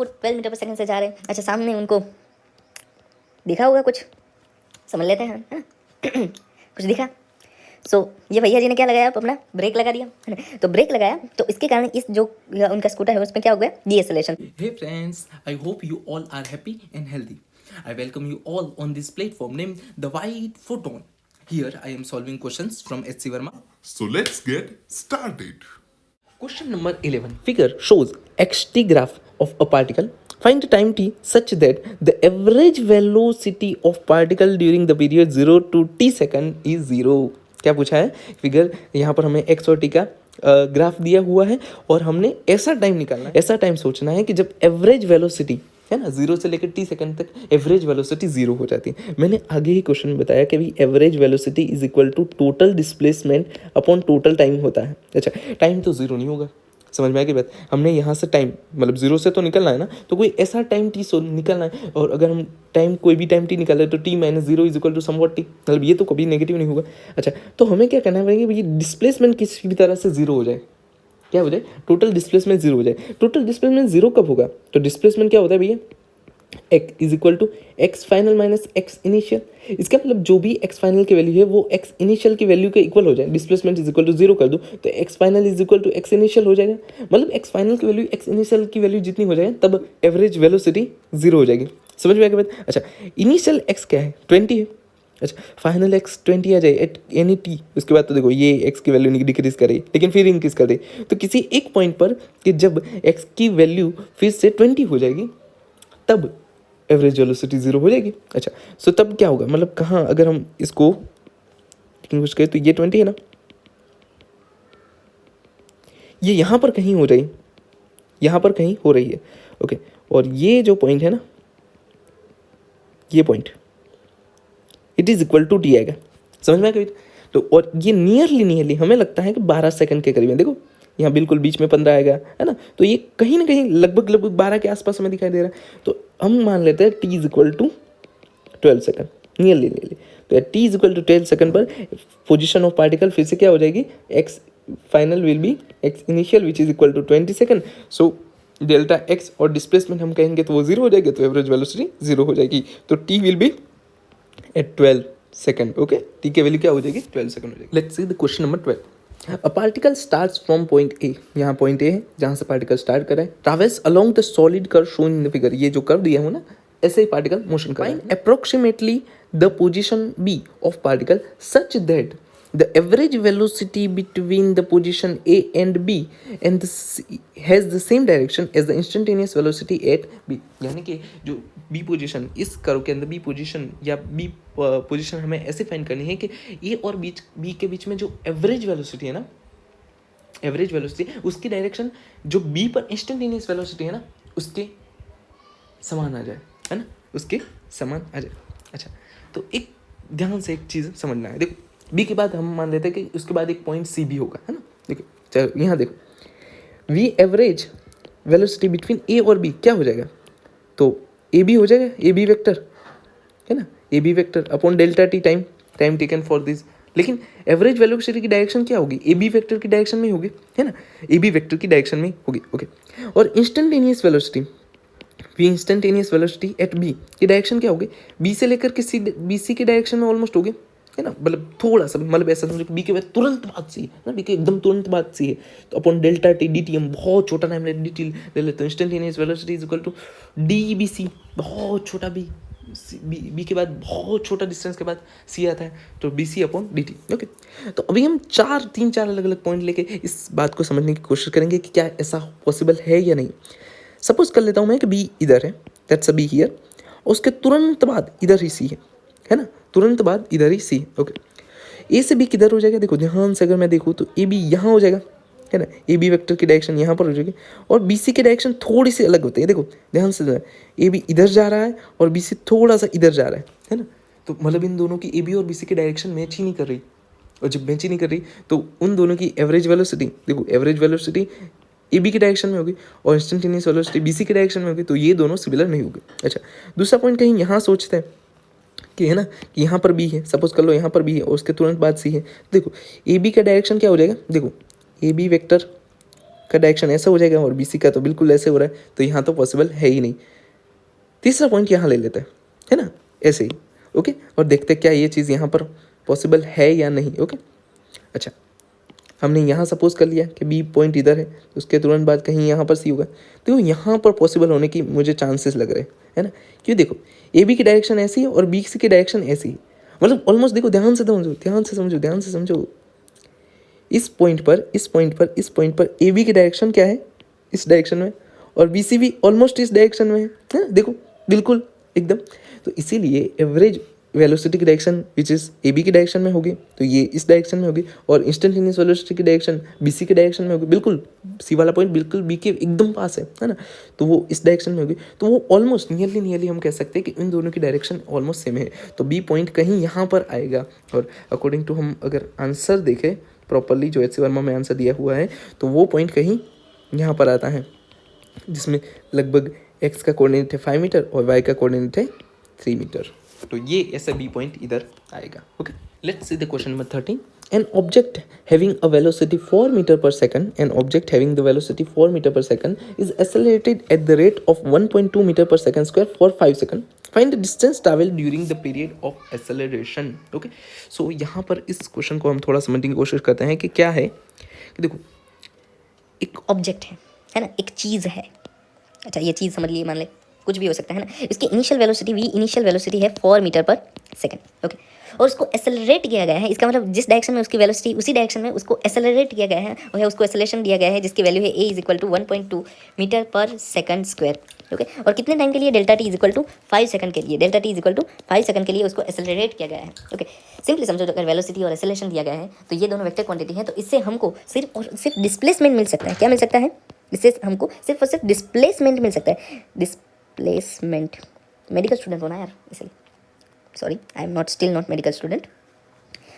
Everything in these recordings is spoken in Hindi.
वो 12 मीटर पर सेकंड से जा रहे हैं। अच्छा, सामने उनको दिखा होगा कुछ, समझ लेते हैं है ना। कुछ दिखा। ये भैया जी ने क्या लगाया, आप अपना ब्रेक लगा दिया है ना। तो ब्रेक लगाया तो इसके कारण इस जो उनका स्कूटर है उसमें क्या हो गया, डीएसएलेशन। Hey friends, I hope you all are happy and healthy. I welcome you all on this platform named The White Photon. Here I am solving questions from HC Verma. So let's get started. Question number 11. Figure shows xt graph of a particle. Find the time t such that the average velocity of particle during the period 0 to t second is 0. क्या पूछा है? फिगर यहाँ पर हमें x और t का ग्राफ दिया हुआ है और हमने ऐसा टाइम निकालना है, ऐसा टाइम सोचना है कि जब एवरेज वेलोसिटी है ना 0 से लेकर t सेकंड तक एवरेज वेलोसिटी 0 हो जाती है। मैंने आगे ही क्वेश्चन में बताया कि भाई average velocity is equal to total displacement upon total time होता है। अच्छा, टाइम तो 0 नहीं होगा, समझ में आ गई बात। हमने यहाँ से टाइम मतलब 0 से तो निकलना है ना, तो कोई ऐसा टाइम टी सो निकलना है और अगर हम टाइम कोई भी टाइम टी निकाल रहे तो t minus 0 is equal to somewhat T, मतलब ये तो कभी नेगेटिव नहीं होगा। अच्छा, तो हमें क्या करना है भाई, डिस्प्लेसमेंट किसी भी तरह से 0 हो जाए, क्या हो जाए, टोटल डिस्प्लेसमेंट 0 हो जाए। टोटल डिस्प्लेसमेंट 0 कब होगा, तो डिस्प्लेसमेंट क्या होता है भैया, x is equal to X final minus X initial. इसका मतलब जो भी x फाइनल की वैल्यू है वो x इनिशियल की वैल्यू के इक्वल हो जाए। डिस्प्लेसमेंट इज इक्वल टू 0 कर दो तो x final is equal to x initial हो जाएगा। मतलब x फाइनल की वैल्यू x इनिशियल की वैल्यू जितनी हो जाए तब एवरेज वेलोसिटी 0 हो जाएगी। समझ में आ गया बात। अच्छा, इनिशियल x क्या है, 20 है। अच्छा, फाइनल x 20 आ जाए एट एनी t, उसके बाद तो देखो ये x की वैल्यू डिक्रीज करे लेकिन फिर इंक्रीज कर दे, तो किसी एक पॉइंट पर कि जब x की वैल्यू फिर से 20 हो जाएगी तब एवरेज वेलोसिटी 0 हो जाएगी। अच्छा, सो तब क्या होगा, मतलब कहाँ अगर हम इसको डिस्टिंग्विश करें तो ये 20 है ना, ये यहाँ पर कहीं हो रही, यहाँ पर कहीं हो रही है। ओके, और ये जो पॉइंट है ना, ये point it is equal to T आएगा। समझ में आएगा। तो और ये नियरली हमें लगता है कि 12 सेकंड के करीब है। देखो यहाँ बिल्कुल बीच में 15 आएगा है ना, तो ये कहीं ना कहीं लगभग 12 के आसपास हमें दिखाई दे रहा है। तो हम मान लेते हैं t is equal to 12 second, nearly. तो t is equal to 12 second पर पोजीशन ऑफ पार्टिकल फिर से क्या हो जाएगी, x final will be x initial which is equal to 20 second. So delta x और डिस्प्लेसमेंट हम कहेंगे तो वो 0 हो जाएगी, तो एवरेज वेलोसिटी 0 हो जाएगी। तो t will be at 12 second. Okay, t की वैल्यू क्या हो जाएगी, 12 सेकंड हो जाएगी। Let's see the question number 12। A particle starts from point A, यहाँ पॉइंट ए है जहाँ से पार्टिकल स्टार्ट कर रहा है, travels along the solid curve shown in the figure. ये जो कर्व दिया है ना, ऐसे ही पार्टिकल मोशन कर रहा है। Approximately the position B of particle such that the average velocity between the position A and B and has the same direction as the instantaneous velocity at B। यानी कि जो B पोजीशन, इस कर्व के अंदर B पोजीशन या B पोजीशन हमें ऐसे फाइंड करनी है कि A और B के बीच में जो एवरेज वेलोसिटी है ना, एवरेज वेलोसिटी उसकी डायरेक्शन जो B पर इंस्टेंटेनियस वेलोसिटी है ना उसके समान आ जाए, है ना, उसके समान आ जाए। अच्छा, तो एक ध्यान से एक चीज़ समझना है। देखो बी के बाद हम मान लेते हैं कि उसके बाद एक पॉइंट सी भी होगा, है ना। देखो चलो यहाँ देखो, वी एवरेज वेलोसिटी बिटवीन ए और बी क्या हो जाएगा, तो ए बी हो जाएगा, ए बी वेक्टर है ना, A B vector upon delta t time taken for this. लेकिन एवरेज वेलोसिटी की डायरेक्शन क्या होगी, ए बी वेक्टर की डायरेक्शन में होगी, है ना, ए बी वेक्टर की डायरेक्शन में होगी। ओके, और instantaneous velocity v instantaneous velocity at B की डायरेक्शन क्या होगी, बी से लेकर किसी बी सी की डायरेक्शन में ऑलमोस्ट होगी, है ना, मतलब थोड़ा सा, मतलब ऐसा समझो बी के बाद तुरंत बाद सी है ना, बी के एकदम तुरंत बाद सी है, तो upon delta T D T हम बहुत छोटा टाइम ले डी टी ले लेते हैं। Instantaneous velocity is equal to d B C, बहुत छोटा बी के बाद बहुत छोटा डिस्टेंस के बाद सी आता है, तो B C upon d t. Okay, तो अभी हम तीन चार अलग अलग पॉइंट लेके इस बात को समझने की कोशिश करेंगे कि क्या ऐसा पॉसिबल है या नहीं। सपोज कर लेता हूँ मैं कि बी इधर है, दैट्स अ बी हियर, उसके तुरंत बाद इधर ही सी है ना, तुरंत बाद इधर ही सी। ओके, ए से बी किधर हो जाएगा, देखो ध्यान से अगर मैं देखूँ तो ए बी यहाँ हो जाएगा, है ना, ए बी वेक्टर की डायरेक्शन यहाँ पर हो जाएगी और बी सी की डायरेक्शन थोड़ी सी अलग होती है। देखो ध्यान से, ए बी इधर जा रहा है और बी सी थोड़ा सा इधर जा रहा है ना, तो मतलब इन दोनों की ए बी और बी सी की डायरेक्शन मैच ही नहीं कर रही, और जब मैच ही नहीं कर रही तो उन दोनों की एवरेज वेलोसिटी, देखो एवरेज वेलोसिटी ए बी की डायरेक्शन में होगी और इंस्टेंटेनियस वेलोसिटी बी सी की डायरेक्शन में होगी, तो ये दोनों सिमिलर नहीं होगी। अच्छा, दूसरा पॉइंट कहीं यहाँ सोचते हैं कि है ना कि यहाँ पर बी है, सपोज कर लो यहाँ पर बी है और उसके तुरंत बाद सी है। देखो ए बी का डायरेक्शन क्या हो जाएगा, देखो ए बी वेक्टर का डायरेक्शन ऐसा हो जाएगा और BC का तो बिल्कुल ऐसे हो रहा है, तो यहाँ तो पॉसिबल है ही नहीं। तीसरा पॉइंट यहाँ ले लेते हैं, है ना, ऐसे ही। ओके, और देखते क्या ये चीज़ यहाँ पर पॉसिबल है या नहीं। ओके, अच्छा, हमने यहाँ सपोज कर लिया कि B पॉइंट इधर है, तो उसके तुरंत बाद कहीं यहाँ पर C होगा, तो यहाँ पर पॉसिबल होने की मुझे चांसेस लग रहे हैं, है ना। क्यों, देखो AB की डायरेक्शन ऐसी है और BC की डायरेक्शन ऐसी है, मतलब ऑलमोस्ट देखो, ध्यान से समझो, ध्यान से समझो, ध्यान से समझो। इस पॉइंट पर, इस पॉइंट पर, इस पॉइंट पर AB की डायरेक्शन क्या है, इस डायरेक्शन में, और BC भी ऑलमोस्ट इस डायरेक्शन में है, देखो बिल्कुल एकदम। तो इसीलिए एवरेज वेलोसिटी की डायरेक्शन विच इज़ AB की डायरेक्शन में होगी, तो ये इस डायरेक्शन में होगी, और इंस्टेंटेनियस वेलोसिटी की डायरेक्शन BC की डायरेक्शन में होगी, बिल्कुल C वाला पॉइंट बिल्कुल B के एकदम पास है ना, तो वो इस डायरेक्शन में होगी। तो वो ऑलमोस्ट नियरली हम कह सकते हैं कि इन दोनों की डायरेक्शन ऑलमोस्ट सेम है, तो B पॉइंट कहीं यहाँ पर आएगा। और अकॉर्डिंग टू हम अगर आंसर देखें प्रॉपरली, जो HC वर्मा में आंसर दिया हुआ है, तो वो पॉइंट कहीं यहाँ पर आता है, जिसमें लगभग x का कोऑर्डिनेट है 5 मीटर और y का कोऑर्डिनेट है 3 मीटर, तो ये ऐसा B पॉइंट इधर आएगा। Okay, let's see the question number 13। An object having a velocity 4 meter per second, an object having the velocity 4 meter per second is accelerated at the rate of 1.2 meter per second square for 5 seconds. Find the distance traveled during the period of acceleration. Okay, so यहाँ पर इस क्वेश्चन को हम थोड़ा समझने की कोशिश करते हैं कि क्या है, कि देखो एक ऑब्जेक्ट है ना, एक चीज़ है। अच्छा, ये चीज़ समझ लिए, मान ले कुछ भी हो सकता है ना। इसकी initial velocity V initial velocity है 4 मीटर पर सेकंड। ओके, और उसको एक्सेलरेट किया गया है, इसका मतलब जिस डायरेक्शन में उसकी वेलोसिटी, उसी डायरेक्शन में उसको एक्सेलरेट किया गया है, और उसको एक्सेलरेशन दिया गया है जिसकी वैल्यू है A = 1.2 metre per second square. Okay, और कितने टाइम के लिए, डेल्टा T = 5 सेकंड के लिए, डेल्टा T = 5 सेकंड के लिए उसको एक्सेलरेट किया गया है। ओके, सिंपली समझो, अगर वेलोसिटी और एक्सेलरेशन दिया गया है तो ये दोनों वेक्टर क्वांटिटी है, तो इससे हमको सिर्फ और सिर्फ डिस्प्लेसमेंट मिल सकता है। क्या मिल सकता है, इससे हमको सिर्फ और सिर्फ डिस्प्लेसमेंट मिल सकता है। डिस्प्लेसमेंट, मेडिकल स्टूडेंट होना यार, इसलिए sorry, I am still not medical student.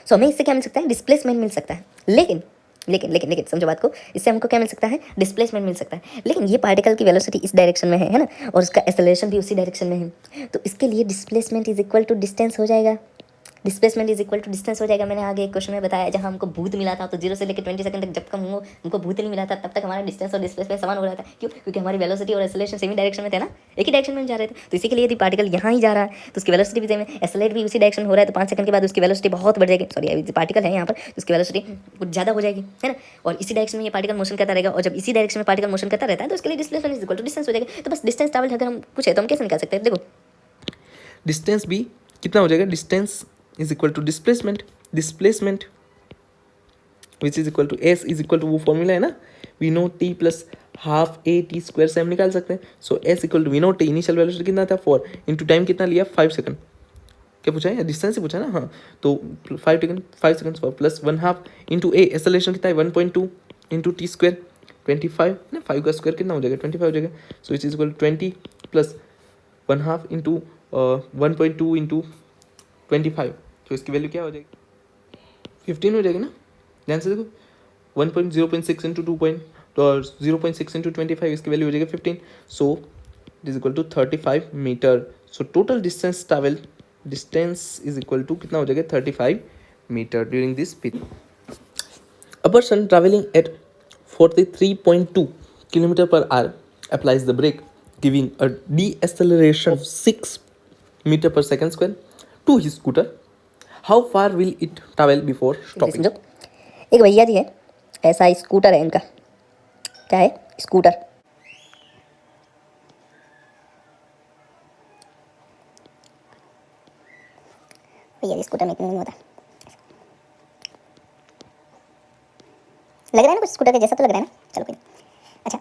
So हमें इससे क्या मिल सकता है, डिस्प्लेसमेंट मिल सकता है। लेकिन लेकिन लेकिन लेकिन समझो बात को, इससे हमको क्या मिल सकता है, डिस्प्लेसमेंट मिल सकता है। लेकिन ये पार्टिकल की वेलोसिटी इस डायरेक्शन में है ना, और उसका एक्सेलरेशन भी उसी डायरेक्शन में है, तो इसके लिए डिस्प्लेसमेंट = डिस्टेंस हो जाएगा। डिस्प्लेसमेंट = डिस्टेंस हो जाएगा। मैंने आगे एक क्वेश्चन में बताया, जहाँ हमको भूत मिला था, तो 0 से लेकर 20 सेकंड तक जब तक हमको भूत नहीं मिला था, तब तक हमारा डिस्टेंस और डिस्प्लेसमेंट समान हो रहा था। क्यों, क्योंकि हमारी वेलोसिटी और एक्सेलरेशन सेम ही डायरेक्शन में थे ना, एक ही डायरेक्शन में जा रहे थे। तो इसी के लिए यदि पार्टिकल यहाँ ही जा रहा है तो उसकी वेलोसिटी भी सेम है, एक्सेलरेट भी उसी डायरेक्शन हो रहा है, तो 5 सेकंड के बाद उसकी वेलोसिटी बहुत बढ़ जाएगी। सॉरी, अभी पार्टिकल है यहाँ पर, उसकी वेलोसिटी कुछ ज़्यादा हो जाएगी, है ना, और इसी डायरेक्शन में ये पार्टिकल मोशन करता रहेगा, और जब इसी डायरेक्शन में पार्टिकल मोशन करता रहता है तो उसके लिए डिस्प्लेसमेंट = डिस्टेंस हो जाएगा। तो बस डिस्टेंस ट्रैवल अगर हम पूछे तो हम कैसे निकाल सकते हैं, देखो डिस्टेंस भी कितना हो जाएगा, distance = displacement, displacement which is equal to S = वो फॉर्मूला है ना, वी नो T + ½ AT² से हम निकाल सकते हैं। So S = v naught T, initial velocity कितना था 4, इंटू टाइम कितना लिया 5 सेकंड। क्या पूछा है, डिस्टेंस से पूछा ना, हाँ, तो 5 second plus 1/2 into A, acceleration कितना है 1.2 इंटू T² 25 ना, 5 का स्क्वायर कितना हो जाएगा 25 हो जाएगा। सो it is equal 20 + 1/2 into 1.2 into 25, तो इसकी वैल्यू क्या हो जाएगी 15 हो जाएगी ना। ध्यान से देखो, 0.6 इंटू 0.6 इंटू 25, इसकी वैल्यू हो जाएगी 15। So it is equal to 35 metre. So total distance travel, distance is equal to कितना हो जाएगा 35 metre during this period. A person travelling at 43.2 kilometre per hour applies the brake, giving a deceleration of 6 meter per second square to his scooter. How far will it travel before stopping? समझो, एक भैया जी है, ऐसा स्कूटर है इनका, क्या है, स्कूटर। भैया जी स्कूटर में इतना नहीं होता, लग रहा है ना कुछ स्कूटर के जैसा, तो लग रहा है ना, चलो कोई नहीं। अच्छा,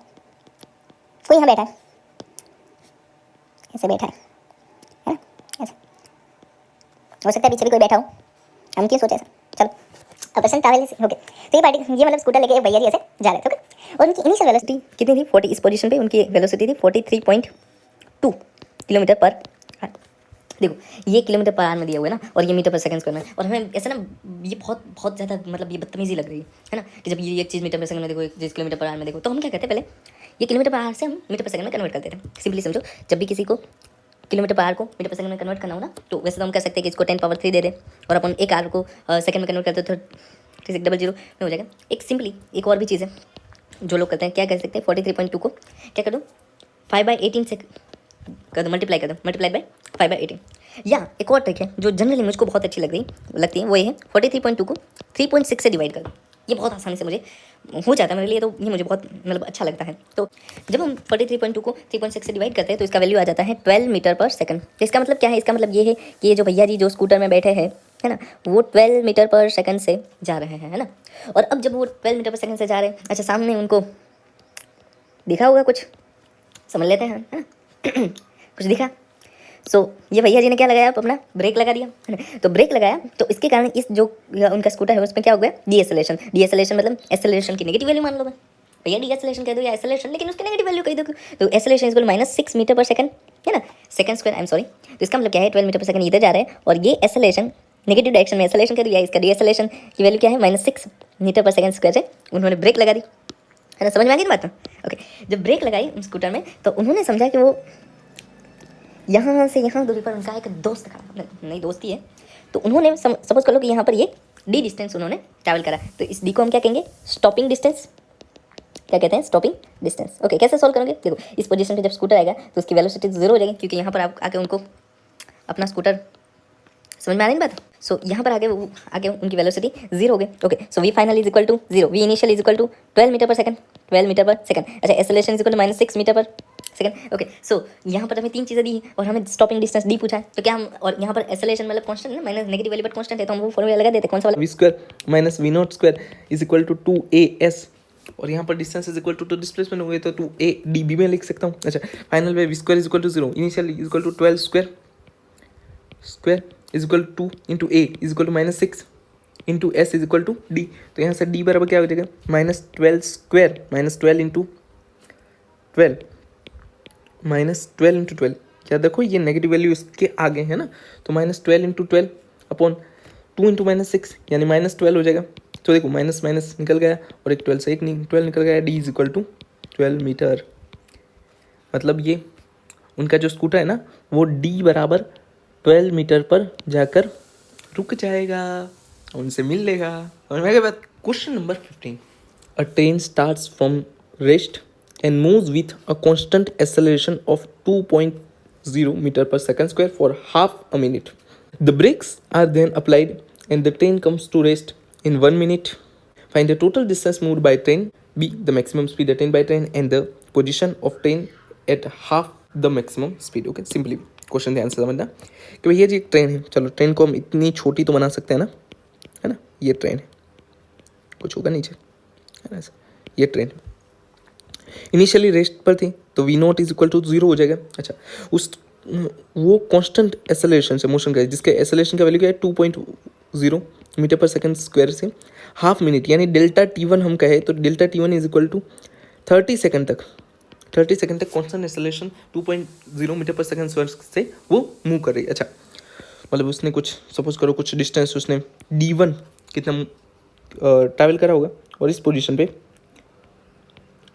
कोई यहाँ बैठा है, ऐसे बैठा है ना, ऐसा हो सकता है पीछे भी कोई बैठा हो, हम क्यों सोचे ऐसा, चलो अब पर्सन ट्रैवल ओके। तो ये पार्टी, ये मतलब स्कूटर लेके एक भैया जी ऐसे जा रहे थे, ओके, और उनकी इनिशियल वेलोसिटी कितनी थी 40, इस पोजीशन पे उनकी वेलोसिटी थी 43.2 किलोमीटर पर आवर। देखो ये किलोमीटर पर आवर में दिया हुआ है ना, और ये मीटर पर सेकंड स्क्वायर में, और हमें ऐसा ना, ये बहुत बहुत ज़्यादा मतलब ये बदतमीजी लग रही है ना, कि जब ये एक चीज़ मीटर पर सेकंड में देखो, एक चीज़ किलोमीटर पर आवर में देखो, तो हम क्या कहते हैं, पहले ये किलोमीटर पर आवर से हम मीटर पर सेकंड में कन्वर्ट करते थे। सिंपली समझो, जब भी किसी को किलोमीटर पर आवर को मीटर पर सेकंड में कन्वर्ट करना हो ना, तो वैसे तो हम कह सकते हैं कि इसको 10³ दे दें, और अपन एक आवर को सेकंड में कन्वर्ट करते तो 3600 में हो जाएगा। एक सिंपली एक और भी चीज़ है, जो लोग करते हैं क्या कर सकते हैं, 43.2 को क्या कर दो 5/18 से कर दो, मल्टीप्लाई कर दो, मल्टीप्लाई बाय 5/18। या एक और ट्रिक है जो जनरली मुझको बहुत अच्छी लगती है, वो ये है 43.2 को 3.6 से डिवाइड कर दो। ये बहुत आसानी से मुझे हो जाता है मेरे लिए, तो ये मुझे बहुत मतलब अच्छा लगता है। तो जब हम 43.2 को 3.6 से डिवाइड करते हैं तो इसका वैल्यू आ जाता है 12 मीटर पर सेकंड। तो इसका मतलब क्या है, इसका मतलब ये है कि ये जो भैया जी जो स्कूटर में बैठे हैं है ना, वो 12 मीटर पर सेकंड से जा रहे हैं, है ना। और अब जब वो 12 मीटर पर सेकंड से जा रहे हैं, अच्छा सामने उनको दिखा होगा कुछ, समझ लेते हैं, है ना। कुछ दिखा। सो ये भैया जी ने क्या लगाया, अब अपना ब्रेक लगा दिया, है ना। तो ब्रेक लगाया तो इसके कारण इस जो उनका स्कूटर है उसमें क्या हो गया, डीएसएलेशन। डीएसएलेशन मतलब एक्सेलरेशन की नेगेटिव वैल्यू मान लो, मैं भैया डीएसएलेशन कह दो या एक्सेलरेशन, लेकिन उसकी नेगेटिव वैल्यू कह दो। तो acceleration is equal -6 metre per second, है ना, second square, I am sorry. तो इसका मतलब क्या है, 12 मीटर पर सेकंड इधर जा रहे हैं और ये एक्सेलरेशन नेगेटिव डायरेक्शन में एक्सेलरेशन कर दिया, इसका डीएसएलेशन की वैल्यू क्या है, -6 मीटर पर सेकंड स्क्वायर से उन्होंने ब्रेक लगा दी, है ना। समझ में आ गई ना बात। ओके, जब ब्रेक लगाई उस स्कूटर में तो उन्होंने समझा कि वो यहाँ से यहाँ दूरी पर उनका एक दोस्त खड़ा, नई दोस्ती है, तो उन्होंने सपोज कर लो कि यहाँ पर ये डी डिस्टेंस उन्होंने ट्रैवल करा। तो इस डी को हम क्या कहेंगे, स्टॉपिंग डिस्टेंस। क्या कहते हैं, स्टॉपिंग डिस्टेंस। ओके, कैसे सॉल्व करोगे, देखो इस पोजीशन पे जब स्कूटर आएगा तो उसकी वेलोसिटी 0 हो जाएगी, क्योंकि यहाँ पर आप आके उनको अपना स्कूटर, समझ में आ रही है बात। सो यहाँ पर आगे उनकी वेलोसिटी 0 हो गई। Okay, so v final is equal to 0, v initial is equal to 12 metre per second, 12 metre per second. अच्छा, acceleration is equal to -6 metre per second. Okay, so यहाँ पर हमें 3 चीज़ें दी और हमें स्टॉपिंग डिस्टेंस डी पूछा है, तो क्या हम, और यहाँ पर एक्सेलरेशन मतलब कांस्टेंट है, minus negative value but constant है, तो हम वो फॉर्मूला लगा देते हैं, कौन सा वाला, v square minus v naught square is equal to 2as, और यहाँ पर distance is equal to displacement हो गए तो 2a db में लिख सकता हूँ। अच्छा, फाइनल में v square is equal to 0, initial is equal to 12 square is equal to 2 into a is equal to -6 into s is equal to d। तो यहाँ से d बराबर क्या हो जाएगा, -12 स्क्वायर, -12 इंटू 12, -12 इंटू 12। क्या देखो ये नेगेटिव वैल्यू इसके आगे है ना, तो -12 इंटू 12 अपॉन 2 इंटू -6 यानी -12 हो जाएगा। तो देखो माइनस माइनस निकल गया और एक 12 से एक 12 निकल गया, d is equal to 12 metre. मतलब ये उनका जो स्कूटर है ना वो डी बराबर 12 मीटर पर जाकर रुक जाएगा, उनसे मिल लेगा। और मैं बात, question number 15, a train starts from rest and moves with a constant acceleration of 2.0 meter per second square for half a minute. The brakes are then applied and the train comes to rest in 1 minute. Find the total distance moved by train, B the maximum speed attained by train and the position of train at half the maximum speed. Okay, simply question ध्यान से समझना कि भैया जी एक ट्रेन है, चलो ट्रेन को हम इतनी छोटी तो बना सकते हैं ना, है ना, ये ट्रेन है, कुछ होगा नीचे, है ना, ये ट्रेन है, इनिशियली रेस्ट पर थी तो v naught is equal to 0 हो जाएगा। अच्छा, उस वो कांस्टेंट एक्सेलरेशन से मोशन करे, जिसके एक्सेलरेशन का वैल्यू क्या है 2.0 मीटर पर सेकंड स्क्वायर से हाफ मिनट, यानी डेल्टा T1 हम कहे तो delta T1 is equal to 30 second तक constant acceleration 2.0 metre per second square से वो मूव कर रही है। अच्छा, मतलब उसने कुछ सपोज करो कुछ डिस्टेंस उसने D1 कितना ट्रैवल करा होगा और इस पोजीशन पे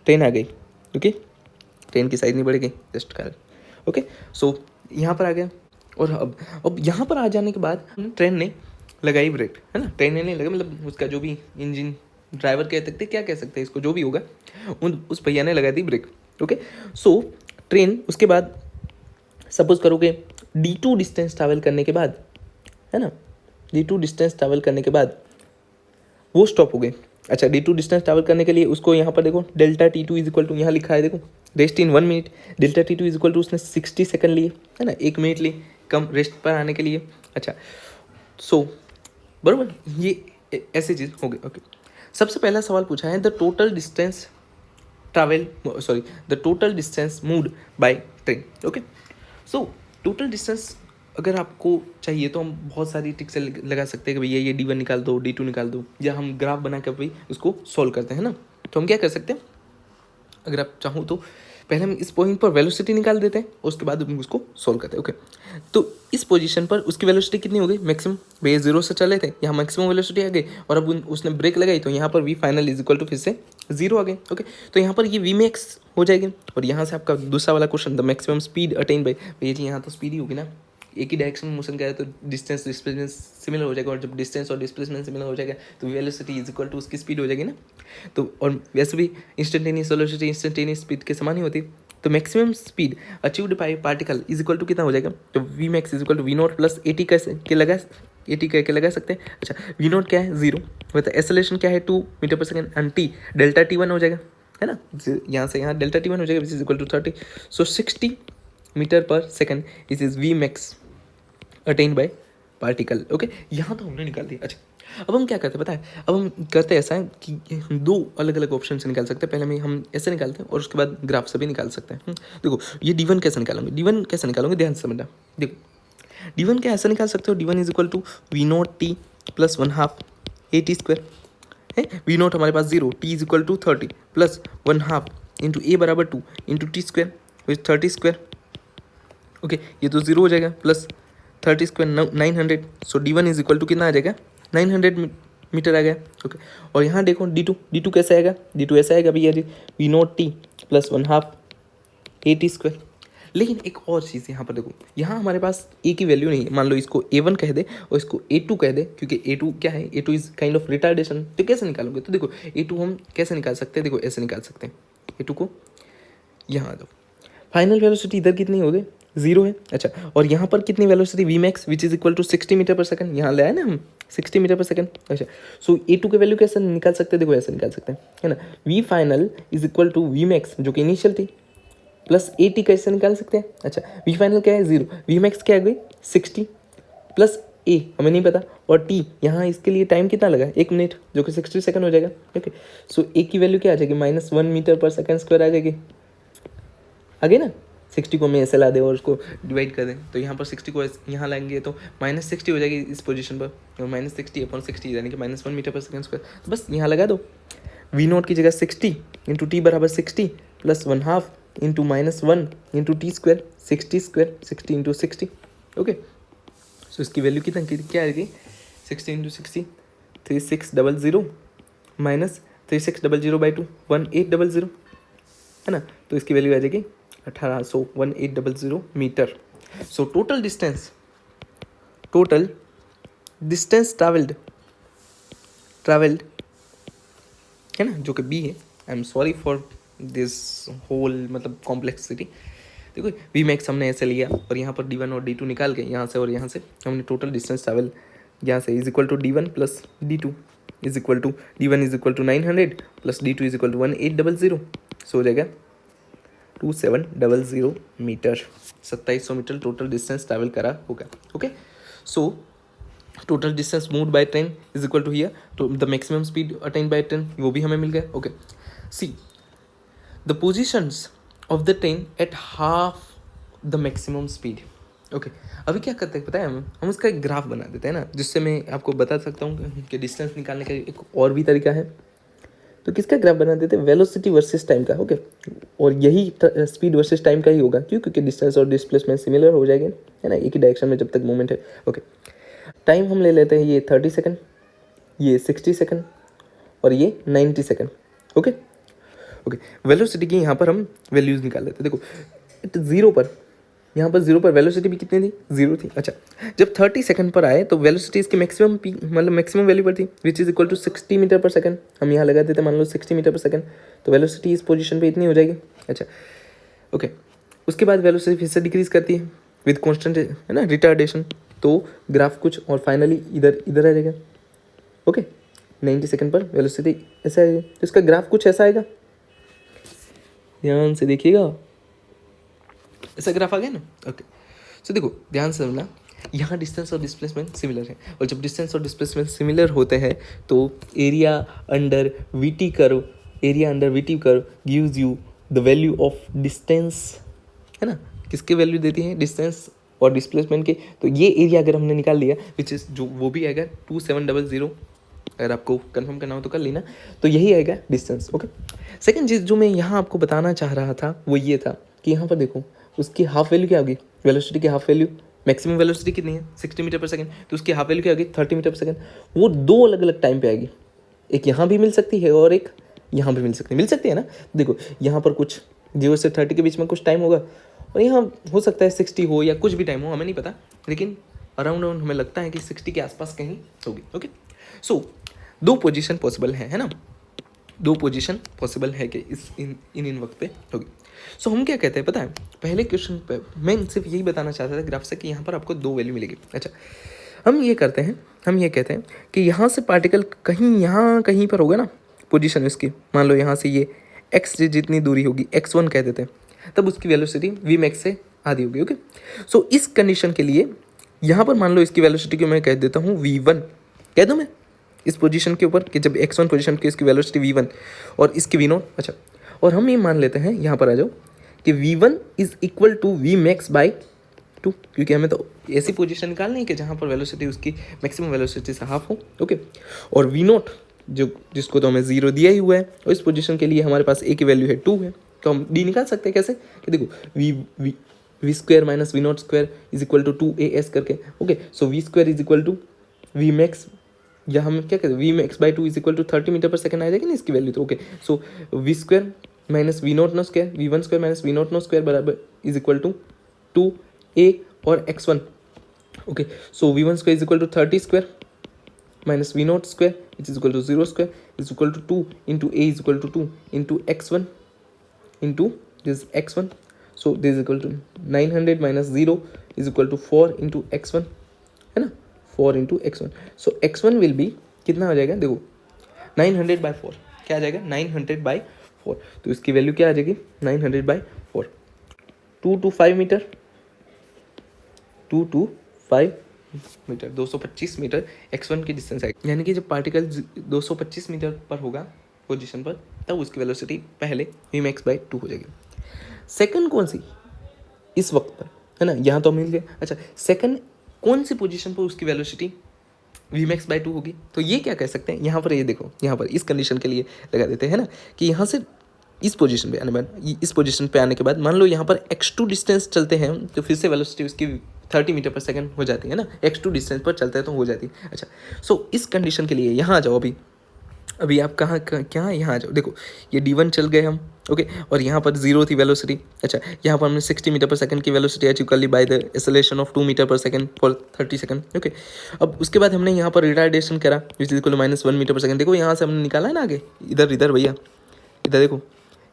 ट्रेन आ गई। ओके, ट्रेन की साइज नहीं बढ़ेगी, जस्ट कर। ओके, सो यहाँ पर आ गया और अब यहाँ पर आ जाने के बाद ट्रेन ने लगाई ब्रेक, है ना, ट्रेन ने नहीं लगा, मतलब उसका जो भी इंजन ड्राइवर कह सकते, क्या कह सकते हैं इसको, जो भी होगा उस भैया ने लगा दी ब्रेक। ओके, सो ट्रेन उसके बाद सपोज करोगे D2 डिस्टेंस ट्रैवल करने के बाद, है ना, D2 डिस्टेंस ट्रैवल करने के बाद वो स्टॉप हो गई। अच्छा, D2 डिस्टेंस ट्रैवल करने के लिए उसको यहाँ पर देखो delta T2 is equal to, यहाँ लिखा है देखो rest in 1 minute, delta T2 is equal to उसने 60 सेकंड लिए, है ना, 1 मिनट लिए कम रेस्ट पर आने के लिए। अच्छा, सो बराबर ये ऐसी चीज़ हो गई। ओके, सबसे पहला सवाल पूछा है the total distance moved by train. Okay, so total distance अगर आपको चाहिए तो हम बहुत सारी ट्रिक से लगा सकते हैं कि भैया ये D1 निकाल दो, D2 निकाल दो, या हम ग्राफ बना कर भाई उसको सॉल्व करते हैं ना। तो हम क्या कर सकते हैं, अगर आप चाहो तो पहले हम इस पॉइंट पर वेलोसिटी निकाल देते हैं, उसके बाद हम उसको सॉल्व करते हैं। ओके, तो इस पोजीशन पर उसकी वेलोसिटी कितनी हो गई, मैक्सिमम, भैया 0 से चले थे, यहाँ मैक्सिमम वेलोसिटी आ गई और अब उसने ब्रेक लगाई तो यहाँ पर v final is equal to फिर से 0 आ गए। ओके, तो यहाँ पर ये वी मैक्स हो जाएगी और यहाँ से आपका दूसरा वाला question the maximum speed attain by, भैया जी यहाँ तो स्पीड ही होगी ना, एक ही डायरेक्शन में मोशन करें तो डिस्टेंस डिस्प्लेसमेंट सिमिलर हो जाएगा, और जब डिस्टेंस और डिस्प्लेसमेंट सिमिलर हो जाएगा तो वेलोसिटी इज इक्वल टू उसकी स्पीड हो जाएगी ना। तो और वैसे भी इंस्टेंटेनियस वेलोसिटी इंस्टेंटेनियस स्पीड के समान ही होती है। तो maximum speed achieved by particle is equal to कितना हो जाएगा, तो v max is equal to v naught plus a t के लगा सकते हैं। अच्छा, वी नॉट क्या है 0, मतलब एसेलेरेशन क्या है 2 metre per second, and T delta T1 हो जाएगा, है ना, यहाँ से यहाँ डेल्टा T1 हो जाएगा which is equal to 30। So 60 metre per second is v max attain by particle. Okay, यहाँ तो हमने निकाल दिया। अच्छा, अब हम क्या करते हैं पता है, अब हम करते हैं ऐसा है कि हम दो अलग अलग ऑप्शन से निकाल सकते हैं। पहले में हम ऐसे निकालते हैं और उसके बाद ग्राफ से भी निकाल सकते हैं। देखो ये D1 कैसे निकालोगे, D1 कैसे निकालोगे, ध्यान से समझना। देखो D1 क्या ऐसा निकाल सकते हो, D1 is equal to v naught t plus 1/2 AT² है। वी नॉट हमारे पास 0, t is equal to 30 plus 1/2 into a बराबर 2 इंटू T² विथ 30²। ओके, ये तो 0 हो जाएगा, plus 30² 900। So D1 is equal to कितना आ जाएगा 900 मीटर आ गया। ओके, और यहाँ देखो D2 कैसे आएगा, D2 ऐसा आएगा भैया जी, v naught t plus 1/2 AT²। लेकिन एक और चीज़ यहाँ पर देखो, यहाँ हमारे पास ए की वैल्यू नहीं है। मान लो इसको A1 कह दे और इसको A2 कह दे, क्योंकि A2 क्या है, A2 is kind of retardation. तो कैसे निकालोगे, तो देखो A2 हम कैसे निकाल सकते हैं, देखो ऐसे निकाल सकते हैं। A2 को यहाँ आ जाओ, फाइनल वेलोसिटी इधर कितनी हो गई 0 है। अच्छा, और यहाँ पर कितनी velocity v max which is equal to 60 metre per second, यहाँ ले आए ना हम 60 मीटर पर सेकंड। अच्छा, सो A2 की वैल्यू कैसे निकाल सकते हैं, देखो ऐसे निकाल सकते हैं, है ना, v final is equal to v max जो कि इनिशियल थी प्लस AT कैसे निकाल सकते हैं। अच्छा, वी फाइनल क्या है 0, वी मैक्स क्या आ गई 60 प्लस A हमें नहीं पता, और T यहाँ इसके लिए टाइम कितना लगा 1 मिनट जो कि 60 सेकंड हो जाएगा। ओके, सो A की वैल्यू क्या आ जाएगी -1 मीटर पर सेकंड स्क्वायर आ जाएगी, आगे ना 60 को मैं ऐसे ला दे और उसको डिवाइड कर दें, तो यहाँ पर 60 को यहाँ लाएंगे तो -60 हो जाएगी इस पोजीशन पर, और -60/60 यानी कि -1 मीटर पर सेकंड स्क्वायर। तो बस यहाँ लगा दो, वी नॉट की जगह 60 इंटू टी बराबर 60 plus 1/2 into -1 into T², 60² into 60। Okay, so इसकी वैल्यू क्या आएगी 60 इंटू 60 3600 माइनस 3600/2 1800, है ना, तो इसकी वैल्यू आ जाएगी 1800 metre. So total distance travelled है ना, जो कि B है। I am sorry for this whole मतलब कॉम्प्लेक्सिटी। देखो वी मैक्स हमने ऐसे लिया और यहाँ पर D1 और D2 निकाल के यहाँ से और यहाँ से हमने टोटल डिस्टेंस ट्रैवल यहाँ से is equal to D1 plus D2 is equal to D1 is equal to 900 plus D2 is equal to 1800। So हो जाएगा 2700 metre, 2700 metre total distance travel करा होगा। Okay, so total distance moved by train is equal to here तो the maximum speed attained by train, वो भी हमें मिल गया। Okay, see the positions of the train at half the maximum speed. Okay, अभी क्या करते हैं पता है, हम उसका एक ग्राफ बना देते हैं ना, जिससे मैं आपको बता सकता हूँ कि डिस्टेंस निकालने का एक और भी तरीका है। तो किसका ग्राफ बना देते हैं, वेलोसिटी वर्सेस टाइम का। ओके, और यही स्पीड वर्सेस टाइम का ही होगा, क्यों, क्योंकि डिस्टेंस और डिस्प्लेसमेंट सिमिलर हो जाएंगे, है ना, एक ही डायरेक्शन में जब तक मूवमेंट है। ओके, टाइम हम ले लेते हैं ये 30 सेकंड, ये 60 सेकंड और ये 90 सेकंड। ओके ओके, वेलोसिटी की यहाँ पर हम वैल्यूज़ निकाल लेते हैं। देखो ज़ीरो पर, यहाँ पर 0 पर वेलोसिटी भी कितनी थी 0 थी। अच्छा, जब 30 सेकंड पर आए तो वेलोसिटी इसकी मैक्सिमम मतलब मैक्सिमम वैल्यू पर थी which is equal to 60 metre per second. हम यहाँ लगा देते मान लो 60 मीटर पर सेकंड, तो वेलोसिटी इस पोजीशन पे इतनी हो जाएगी। अच्छा ओके, उसके बाद वेलोसिटी फिर से डिक्रीज करती है विद कॉन्स्टेंट, है ना, रिटार्डेशन, तो ग्राफ कुछ और फाइनली इधर आ जाएगा। ओके, 90 सेकंड पर वेलोसिटी ऐसा आएगा, तो इसका ग्राफ कुछ ऐसा आएगा, ध्यान से देखिएगा, ऐसा ग्राफ आ गया ना। ओके, सो देखो ध्यान से समझना, यहाँ डिस्टेंस और डिस्प्लेसमेंट सिमिलर है, और जब डिस्टेंस और डिस्प्लेसमेंट सिमिलर होते हैं तो area under VT curve gives you the value of distance, है ना, किसके वैल्यू देती है, डिस्टेंस और डिस्प्लेसमेंट के। तो ये एरिया अगर हमने निकाल लिया विच इज़ जो वो भी आएगा 2700, अगर आपको कंफर्म करना हो तो कर लेना, तो यही आएगा डिस्टेंस। ओके, सेकंड चीज़ जो मैं यहाँ आपको बताना चाह रहा था वो ये था कि यहाँ पर देखो उसकी हाफ वैल्यू क्या होगी, वेलोसिटी की हाफ वैल्यू, मैक्सिमम वेलोसिटी कितनी है 60 मीटर पर सेकंड, तो उसकी हाफ वैल्यू क्या होगी 30 मीटर पर सेकंड। वो दो अलग अलग टाइम पे आएगी, एक यहाँ भी मिल सकती है और एक यहाँ भी मिल सकती है ना। देखो यहाँ पर कुछ 0 से 30 के बीच में कुछ टाइम होगा, और यहाँ हो सकता है 60 हो या कुछ भी टाइम हो, हमें नहीं पता, लेकिन अराउंड हमें लगता है कि 60 के आसपास कहीं होगी। ओके, सो 2 पोजीशन पॉसिबल है ना, 2 पोजीशन पॉसिबल है कि इस इन वक्त पे होगी। सो हम क्या कहते हैं पता है, पहले क्वेश्चन पे मैं सिर्फ यही बताना चाहता था ग्राफ से कि यहाँ पर आपको 2 वैल्यू मिलेगी। अच्छा, हम ये कहते हैं कि यहाँ से पार्टिकल कहीं यहाँ कहीं पर होगा ना पोजीशन इसकी, मान लो यहाँ से ये x जितनी दूरी होगी x1 कह देते हैं, तब उसकी वेलोसिटी v max से आधी होगी। ओके, सो इस कंडीशन के लिए यहाँ पर मान लो इसकी वेलोसिटी को मैं कह देता हूँ v1, कह दूँ मैं इस पोजीशन के ऊपर कि जब x1 पोजीशन की इसकी वेलोसिटी v1 और इसकी v0। अच्छा, और हम ये मान लेते हैं, यहाँ पर आ जाओ, कि v1 इज equal to v max by 2, क्योंकि हमें तो ऐसी पोजीशन निकालनी है कि जहाँ पर वेलोसिटी उसकी मैक्सिमम वेलोसिटी से हाफ हो। ओके, और v0 जो जिसको तो हमें 0 दिया ही हुआ है, और इस पोजीशन के लिए हमारे पास a की वैल्यू है 2 है, तो हम d निकाल सकते हैं कैसे, कि देखो v square minus v0 square is equal to 2as करके। Okay, so v square is equal to v max, या हम क्या कहते हैं v max by 2 is equal to 30 metre per second आ जाएगी ना इसकी वैल्यू। तो okay, so v square minus v0 naught square, v1 square minus v0 naught square बराबर इज इक्वल टू 2a और x1। Okay, so v1 square is equal to 30 square minus v0 square is equal to 0 square is equal to 2 into a is equal to 2 into x1 into this x1। So this is equal to 900 minus 0 is equal to 4 into x1, है ना, 4 into x1। So x1 will be कितना हो जाएगा, देखो 900 बाई 4, क्या आ जाएगा 900 बाई 4, तो इसकी वैल्यू क्या आ जाएगी 900 by 4, 2 to 5 metre, 2 to 5 metre, 225 metre x1 की डिस्टेंस है। यानी कि जब पार्टिकल 225 मीटर पर होगा पोजीशन पर, तब उसकी वेलोसिटी पहले v max बाई 2 हो जाएगी। सेकंड कौन सी, इस वक्त पर, है ना, यहाँ तो मिल गया। अच्छा, सेकंड कौन सी पोजीशन पर उसकी वेलोसिटी v max बाई 2 होगी, तो ये क्या कह सकते हैं, यहाँ पर ये देखो, यहाँ पर इस कंडीशन के लिए लगा देते हैं ना, कि यहाँ से इस पोजीशन पे आने के बाद मान लो यहाँ पर x2 डिस्टेंस चलते हैं, तो फिर से वेलोसिटी उसकी 30 मीटर पर सेकंड हो जाती है ना, x2 डिस्टेंस पर चलता है तो हो जाती है। अच्छा, सो इस कंडीशन के लिए यहाँ आ जाओ, अभी आप कहाँ यहाँ आ जाओ, देखो ये d1 चल गए हम। ओके, और यहाँ पर 0 थी वेलोसिटी। अच्छा, यहाँ पर हमने 60 मीटर पर सेकंड की वेलोसिटी अचीव कर ली by the acceleration of 2 metre per second for 30 second. Okay, अब उसके बाद हमने यहाँ पर रिटार्डेशन करा which is equal to -1 metre per second. देखो यहाँ से हमने निकाला है ना आगे, इधर भैया, इधर देखो,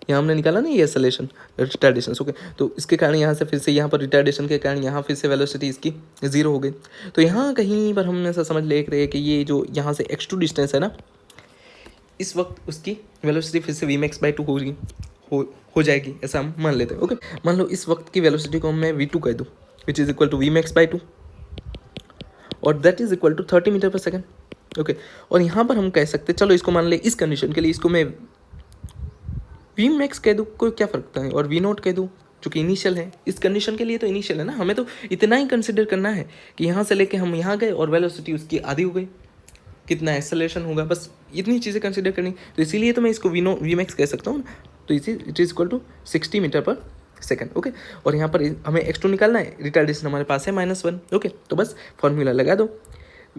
यहाँ हमने निकाला ना ये एक्सेलरेशन रिटार्डेशन। ओके, तो इसके कारण यहाँ से फिर से यहाँ पर रिटार्डेशन के कारण यहाँ फिर से वेलोसिटी इसकी 0 हो गई। तो यहाँ कहीं पर हम ऐसा समझ ले रहे हैं कि ये जो यहाँ से x2 डिस्टेंस है ना, इस वक्त उसकी वेलोसिटी फिर से v max बाई 2 हो जाएगी, ऐसा हम मान लेते हैं। ओके, मान लो इस वक्त की वेलोसिटी को मैं v2 कह दूँ which is equal to v max by 2, और that is equal to 30 metre per second. Okay, और यहाँ पर हम कह सकते हैं, चलो इसको मान ले, इस कंडीशन के लिए इसको मैं v max कह दूँ, कोई क्या फ़र्क है, और v0 कह दूँ जो कि इनिशियल है। इस कंडीशन के लिए तो इनिशियल है ना, हमें तो इतना ही कंसिडर करना है कि यहाँ से लेके हम यहाँ गए और वेलोसिटी उसकी आधी हो गई, कितना एक्सेलरेशन होगा, बस इतनी चीज़ें कंसिडर करनी। तो इसीलिए तो मैं इसको v max कह सकता हूँ, तो it is equal to 60 metre per second. Okay, और यहाँ पर हमें x2 निकालना है, रिटार्डेशन हमारे पास है -1। ओके, तो बस फॉर्मूला लगा दो,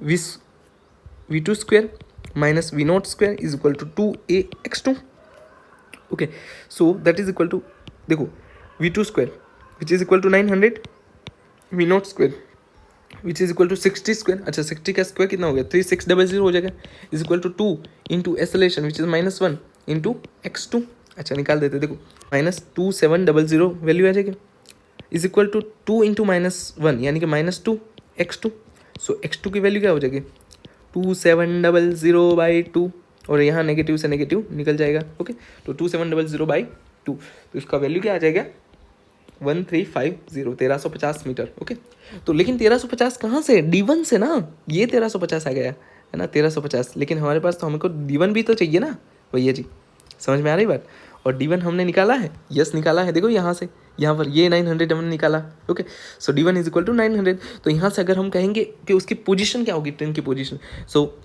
v2 square minus v0 square is equal to 2ax2। Okay, so that is equal to, देखो v2 square which is equal to 900, v0 square which is equal to 60 square. अच्छा, 60 का स्क्वायर कितना हो गया, 3600 हो जाएगा, is equal to 2 into acceleration which is -1 into x2। अच्छा, निकाल देते, देखो -2700 वैल्यू आ जाएगी, इज इक्वल टू 2 इंटू -1 यानी कि -2 x2। सो x2 की वैल्यू क्या हो जाएगी 2700 बाई 2, और यहाँ नेगेटिव से नेगेटिव निकल जाएगा। ओके, तो 2700 बाई 2, तो इसका वैल्यू क्या आ जाएगा 1350, 1350 मीटर। ओके, तो लेकिन 1350 कहाँ से, d1 से ना, ये 1350 आ गया है ना, 1350, लेकिन हमारे पास तो हमको d1 भी तो चाहिए ना भैया जी, समझ में आ रही बात। और d1 हमने निकाला है, यस निकाला है, देखो यहाँ से, यहाँ पर ये 900 हमने निकाला। Okay, so d1 is equal to 900। तो यहाँ से अगर हम कहेंगे कि उसकी पोजीशन क्या होगी, ट्रेन की position, so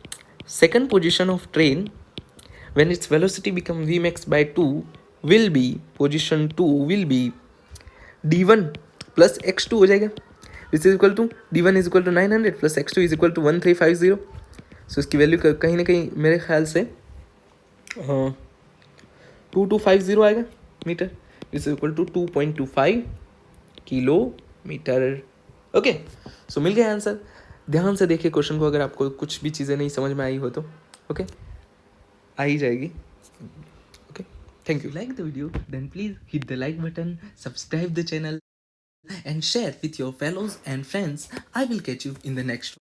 second position of train when its velocity become v max by 2 will be, position 2 will be d1 plus x2 हो जाएगा, which is equal to d1 is equal to 900 plus x2 is equal to 1350। So इसकी वैल्यू कहीं ना कहीं मेरे ख्याल से 2250 आएगा metre, which is equal to 2.25 kilometre. Okay, so मिल गया आंसर। ध्यान से देखिए क्वेश्चन को, अगर आपको कुछ भी चीज़ें नहीं समझ में आई हो तो ओके, आ ही जाएगी। Okay, thank you. Like the video then please hit the like button, subscribe the channel and share with your fellows and friends. I will catch you in the next one.